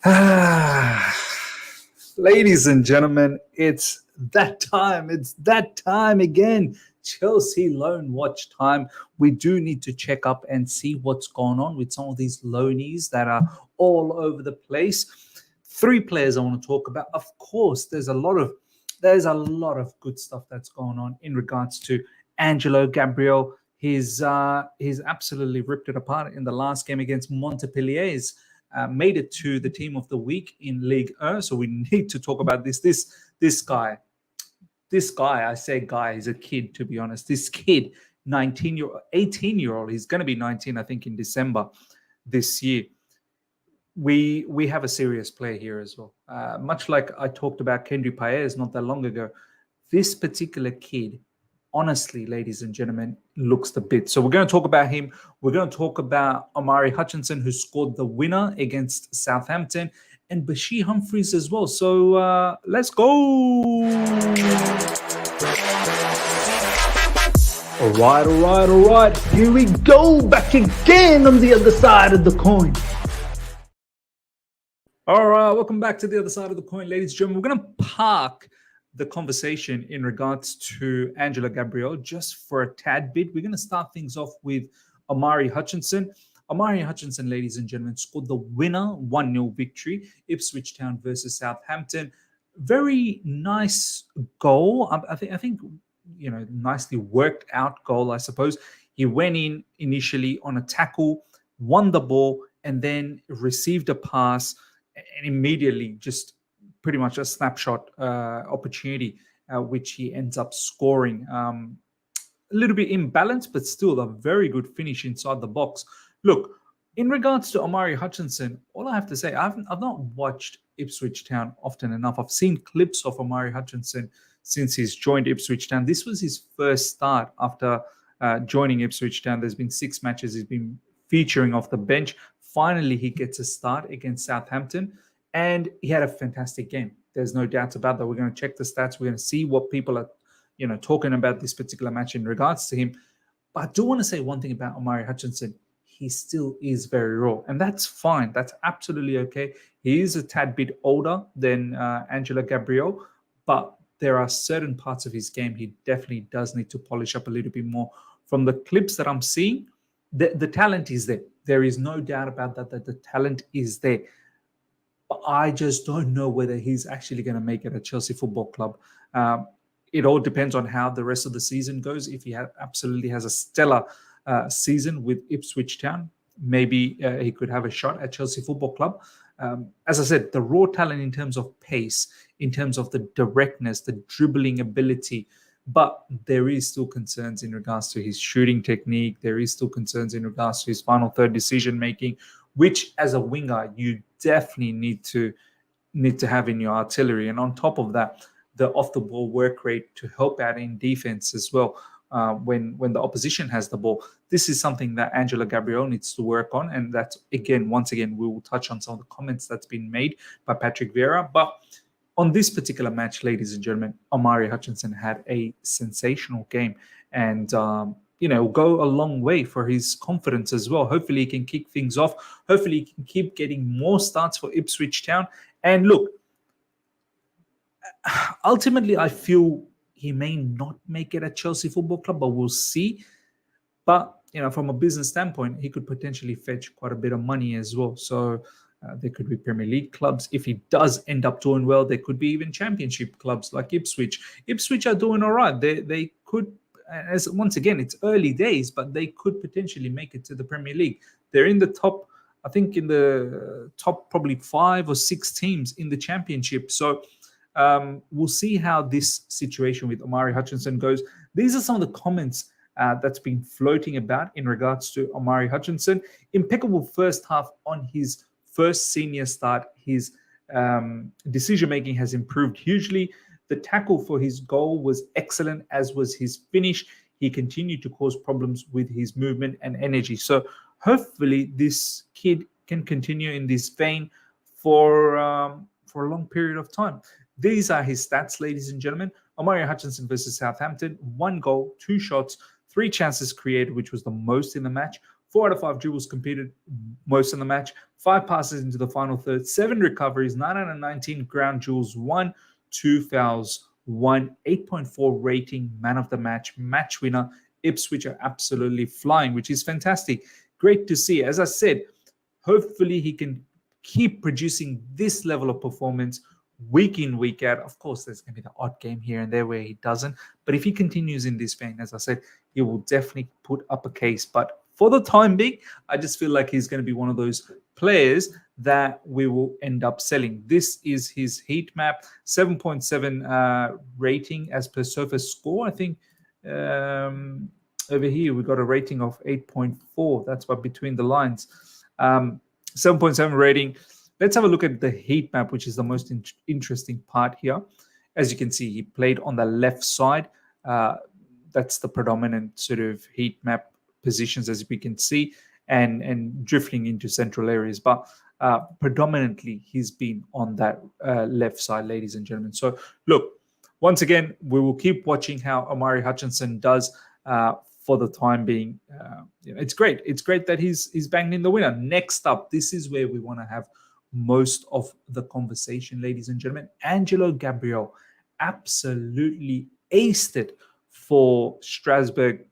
Ah, ladies and gentlemen, it's that time. It's that time again. Chelsea loan watch time. We do need to check up and see what's going on with some of these loanies that are all over the place. Three players I want to talk about. Of course, there's a lot of good stuff that's going on in regards to Angelo Gabriel. He's absolutely ripped it apart in the last game against Montpellier. Made it to the team of the week in Ligue 1. So we need to talk about this. This guy, I say guy, he's a kid, to be honest. This kid, 18-year-old, he's going to be 19, I think, in December this year. We have a serious player here as well. Much like I talked about Kendry Paez not that long ago, this particular kid, honestly, ladies and gentlemen, looks the bit. So we're going to talk about him. We're going to talk about Omari Hutchinson, who scored the winner against Southampton, and Bashir Humphries as well. So let's go. All right. Here we go, back again on the other side of the coin. All right, welcome back to the other side of the coin, ladies and gentlemen. We're going to park the conversation in regards to Angelo Gabriel just for a tad bit. We're going to start things off with Omari Hutchinson. Omari Hutchinson, ladies and gentlemen, scored the winner 1-0 victory, Ipswich Town versus Southampton. Very nice goal. I think nicely worked out goal, I suppose. He went in initially on a tackle, won the ball, and then received a pass, and immediately just pretty much a snapshot opportunity, which he ends up scoring. A little bit imbalanced, but still a very good finish inside the box. Look, in regards to Omari Hutchinson, all I have to say, I've not watched Ipswich Town often enough. I've seen clips of Omari Hutchinson since he's joined Ipswich Town. This was his first start after joining Ipswich Town. There's been 6 matches he's been featuring off the bench. Finally, he gets a start against Southampton, and he had a fantastic game. There's no doubts about that. We're going to check the stats. We're going to see what people are, talking about this particular match in regards to him. But I do want to say one thing about Omari Hutchinson. He still is very raw, and that's fine. That's absolutely okay. He is a tad bit older than Angelo Gabriel, but there are certain parts of his game he definitely does need to polish up a little bit more. From the clips that I'm seeing, the talent is there. There is no doubt about that the talent is there. But I just don't know whether he's actually going to make it at Chelsea Football Club. It all depends on how the rest of the season goes. If he absolutely has a stellar season with Ipswich Town, maybe he could have a shot at Chelsea Football Club. As I said, the raw talent in terms of pace, in terms of the directness, the dribbling ability, but there is still concerns in regards to his shooting technique. There is still concerns in regards to his final third decision making, which as a winger you definitely need to have in your artillery. And on top of that, the off the ball work rate to help out in defense as well. When the opposition has the ball, this is something that Angelo Gabriel needs to work on, and that's once again we will touch on some of the comments that's been made by Patrick Vieira. But on this particular match, ladies and gentlemen, Omari Hutchinson had a sensational game, and go a long way for his confidence as well. Hopefully he can kick things off. Hopefully he can keep getting more starts for Ipswich Town. And look, ultimately I feel he may not make it at Chelsea Football Club, but we'll see. But, from a business standpoint, he could potentially fetch quite a bit of money as well. So there could be Premier League clubs. If he does end up doing well, there could be even Championship clubs like Ipswich. Ipswich are doing all right. They could, as once again, it's early days, but they could potentially make it to the Premier League. They're in the top, I think in the top probably 5 or 6 teams in the Championship. So we'll see how this situation with Omari Hutchinson goes. These are some of the comments that's been floating about in regards to Omari Hutchinson. Impeccable first half on his first senior start. His decision-making has improved hugely. The tackle for his goal was excellent, as was his finish. He continued to cause problems with his movement and energy. So hopefully this kid can continue in this vein for a long period of time. These are his stats, ladies and gentlemen. Omari Hutchinson versus Southampton, 1 goal, 2 shots, 3 chances created, which was the most in the match, 4 out of 5 dribbles completed most of the match, 5 passes into the final third, 7 recoveries, 919 ground duels, 1, 2 fouls, 1, 8.4 rating, man of the match, match winner. Ipswich are absolutely flying, which is fantastic. Great to see. As I said, hopefully he can keep producing this level of performance week in, week out. Of course, there's going to be the odd game here and there where he doesn't. But if he continues in this vein, as I said, he will definitely put up a case. But for the time being, I just feel like he's going to be one of those players that we will end up selling. This is his heat map, 7.7 rating as per Surface Score. I think over here we got a rating of 8.4. That's what between the lines. 7.7 rating. Let's have a look at the heat map, which is the most interesting part here. As you can see, he played on the left side. That's the predominant sort of heat map positions, as we can see, and drifting into central areas. But predominantly, he's been on that left side, ladies and gentlemen. So, look, once again, we will keep watching how Omari Hutchinson does for the time being. It's great. It's great that he's banged in the winner. Next up, this is where we want to have most of the conversation, ladies and gentlemen. Angelo Gabriel absolutely aced it for Strasbourg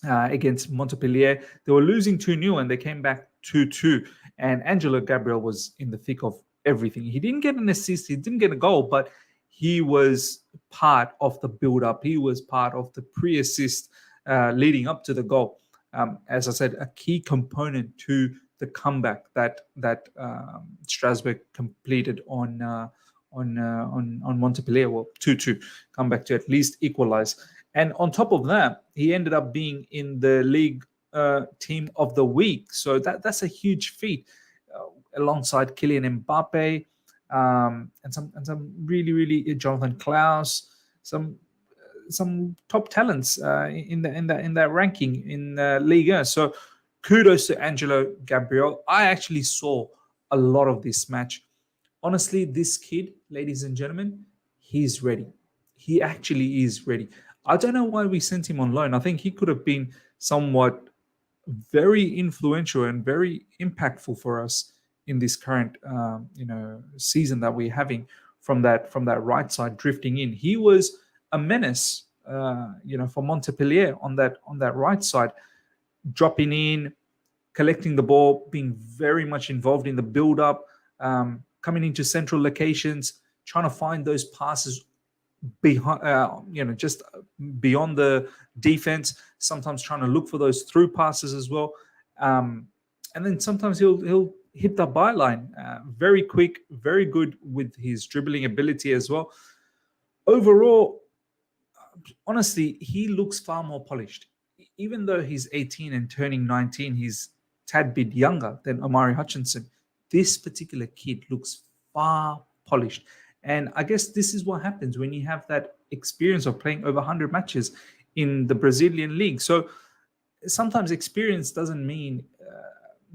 against Montpellier. They were losing 2-0 and they came back 2-2. And Angelo Gabriel was in the thick of everything. He didn't get an assist, he didn't get a goal, but he was part of the build-up. He was part of the pre-assist leading up to the goal. As I said, a key component to the comeback that Strasbourg completed on Montpellier. Well, 2-2, come back to at least equalize. And on top of that, he ended up being in the Ligue team of the week. So that's a huge feat, alongside Kylian Mbappe and some really Jonathan Klaus, some top talents in that ranking in Ligue. So kudos to Angelo Gabriel. I actually saw a lot of this match. Honestly, this kid, ladies and gentlemen, he's ready. He actually is ready. I don't know why we sent him on loan. I think he could have been somewhat very influential and very impactful for us in this current season that we're having from that right side drifting in. He was a menace for Montpellier on that right side, dropping in, collecting the ball, being very much involved in the build-up, coming into central locations, trying to find those passes behind, just beyond the defense. Sometimes trying to look for those through passes as well, and then sometimes he'll hit the byline. Very quick, very good with his dribbling ability as well. Overall, honestly, he looks far more polished. Even though he's 18 and turning 19, he's a tad bit younger than Omari Hutchinson. This particular kid looks far polished. And I guess this is what happens when you have that experience of playing over 100 matches in the Brazilian league. So sometimes experience doesn't mean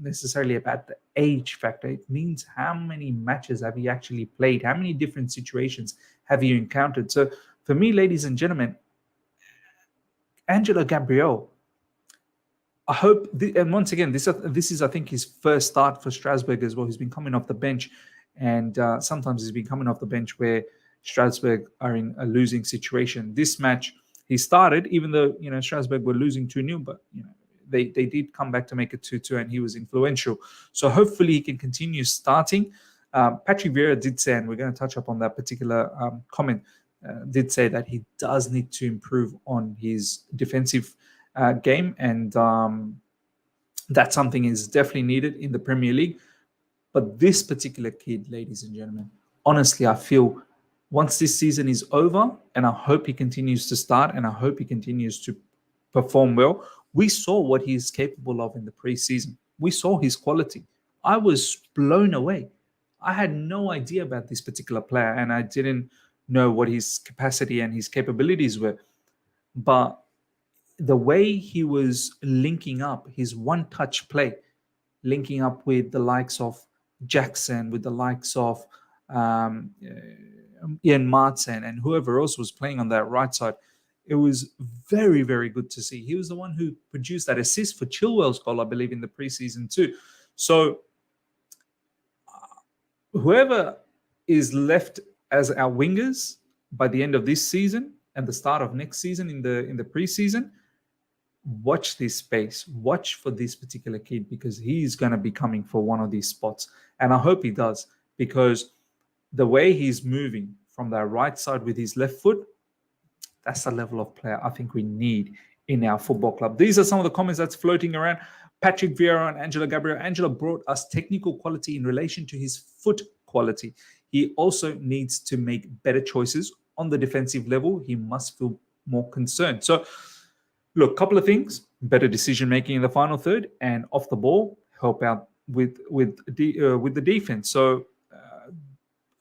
necessarily about the age factor. It means how many matches have you actually played? How many different situations have you encountered? So for me, ladies and gentlemen, Angelo Gabriel, I hope, and once again, this is, I think, his first start for Strasbourg as well. He's been coming off the bench, and sometimes he's been coming off the bench where Strasbourg are in a losing situation. This match, he started, even though Strasbourg were losing 2-0, but they did come back to make it 2-2, and he was influential. So hopefully he can continue starting. Patrick Vieira did say, and we're going to touch up on that particular comment, did say that he does need to improve on his defensive game, and that something is definitely needed in the Premier League. But this particular kid, ladies and gentlemen, honestly, I feel once this season is over, and I hope he continues to start, and I hope he continues to perform well. We saw what he is capable of in the preseason. We saw his quality. I was blown away. I had no idea about this particular player, and I didn't know what his capacity and his capabilities were. But the way he was linking up, his one-touch play, linking up with the likes of Jackson, with the likes of Ian Martin, and whoever else was playing on that right side, It was very, very good to see. He was the one who produced that assist for Chilwell's goal, I believe, in the preseason too. So whoever is left as our wingers by the end of this season and the start of next season in the preseason, watch this space, watch for this particular kid, because he's going to be coming for one of these spots. And I hope he does, because the way he's moving from that right side with his left foot, that's the level of player I think we need in our football club. These are some of the comments that's floating around. Patrick Vieira and Angelo Gabriel. Angelo brought us technical quality in relation to his foot quality. He also needs to make better choices on the defensive level. He must feel more concerned. So, look, a couple of things: better decision making in the final third, and off the ball, help out with the defense. So,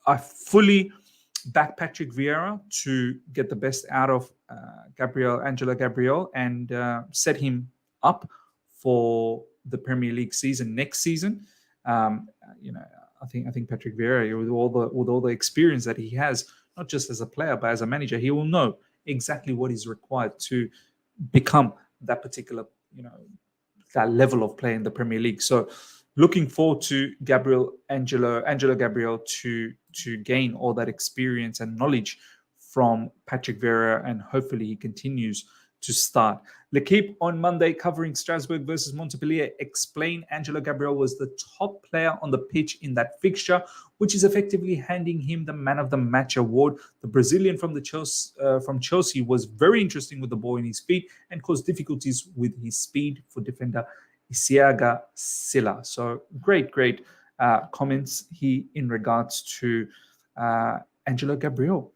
I fully back Patrick Vieira to get the best out of Angelo Gabriel, and set him up for the Premier League season next season. I think Patrick Vieira, with all the experience that he has, not just as a player but as a manager, he will know exactly what is required to become that particular, that level of play in the Premier League. So, looking forward to Angelo Gabriel to gain all that experience and knowledge from Patrick Vieira, and hopefully he continues to start. L'Equipe on Monday, covering Strasbourg versus Montpellier, explained Angelo Gabriel was the top player on the pitch in that fixture, which is effectively handing him the man of the match award. The Brazilian from Chelsea was very interesting with the ball in his feet and caused difficulties with his speed for defender Issiaga Sylla. So great comments here in regards to Angelo Gabriel.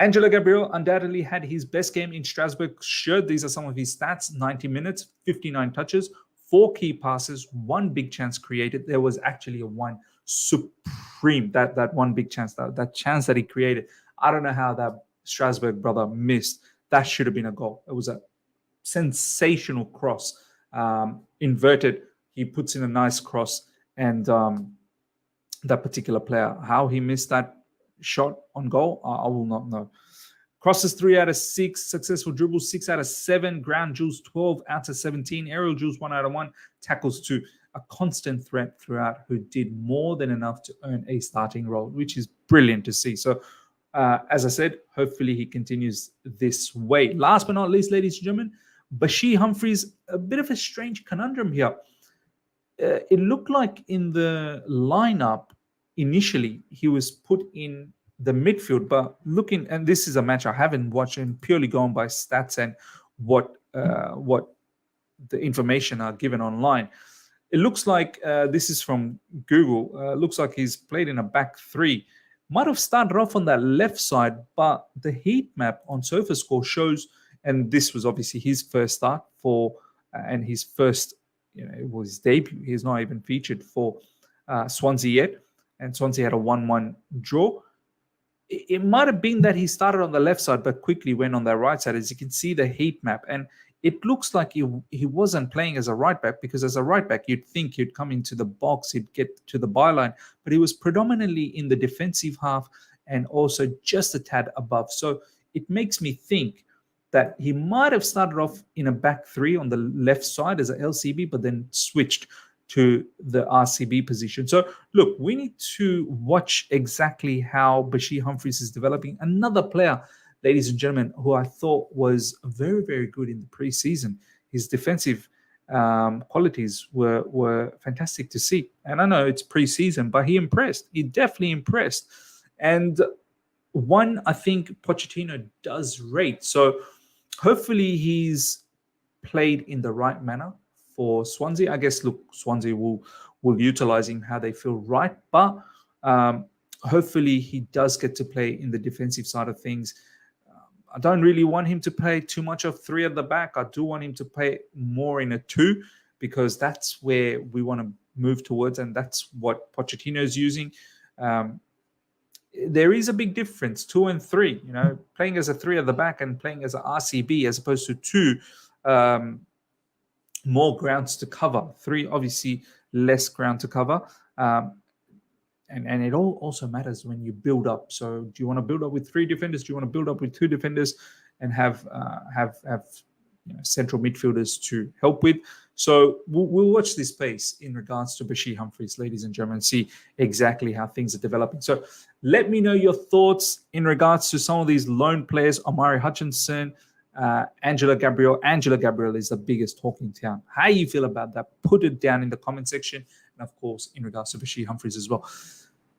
Angelo Gabriel undoubtedly had his best game in Strasbourg shirt. These are some of his stats: 90 minutes, 59 touches, 4 key passes, 1 big chance created. There was actually a one supreme, that one big chance, that chance that he created. I don't know how that Strasbourg brother missed. That should have been a goal. It was a sensational cross. Inverted, he puts in a nice cross, and that particular player, how he missed that shot on goal, I will not know. Crosses 3 out of 6, successful dribbles 6 out of 7, ground duels 12 out of 17, aerial duels 1 out of 1, tackles 2. A constant threat throughout, who did more than enough to earn a starting role, which is brilliant to see. So, as I said, hopefully he continues this way. Last but not least, ladies and gentlemen, Bashir Humphries, a bit of a strange conundrum here. It looked like in the lineup initially he was put in the midfield, but looking, and this is a match I haven't watched, and purely going by stats and what the information are given online, it looks like this is from Google. Looks like he's played in a back 3. Might have started off on that left side, but the heat map on SofaScore shows, and this was obviously his first start for, and his first, it was his debut. He's not even featured for Swansea yet, and Swansea had a 1-1 draw. It might have been that he started on the left side, but quickly went on the right side. As you can see, the heat map, and it looks like he wasn't playing as a right back, because as a right back, you'd think he'd come into the box, he'd get to the byline, but he was predominantly in the defensive half and also just a tad above. So it makes me think that he might have started off in a back 3 on the left side as a LCB, but then switched to the RCB position. So look, we need to watch exactly how Bashir Humphries is developing. Another player, ladies and gentlemen, who I thought was very, very good in the preseason. His defensive qualities were fantastic to see. And I know it's preseason, but he impressed. He definitely impressed. And one I think Pochettino does rate. So hopefully he's played in the right manner for Swansea. I guess, look, Swansea will utilize him how they feel right. But hopefully he does get to play in the defensive side of things. I don't really want him to play too much of 3 at the back. I do want him to play more in a 2, because that's where we want to move towards, and that's what Pochettino is using. There is a big difference, 2 and 3. Playing as a 3 at the back and playing as an RCB, as opposed to 2. More grounds to cover. 3, obviously, less ground to cover. And it all also matters when you build up. So do you want to build up with 3 defenders? Do you want to build up with 2 defenders? and have central midfielders to help with. So we'll watch this space in regards to Bashir Humphries, ladies and gentlemen, and see exactly how things are developing. So let me know your thoughts in regards to some of these loan players, Omari Hutchinson, Angelo Gabriel. Angelo Gabriel is the biggest talk in town. How you feel about that? Put it down in the comment section. And of course, in regards to Bashir Humphries as well.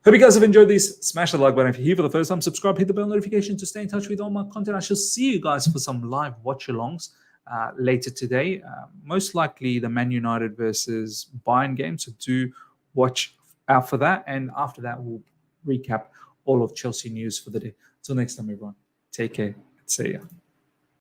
Hope you guys have enjoyed this. Smash the like button if you're here for the first time. Subscribe, hit the bell notification to stay in touch with all my content. I shall see you guys for some live watch-alongs later today. Most likely the Man United versus Bayern game. So do watch out for that. And after that, we'll recap all of Chelsea news for the day. Until next time, everyone. Take care. See ya.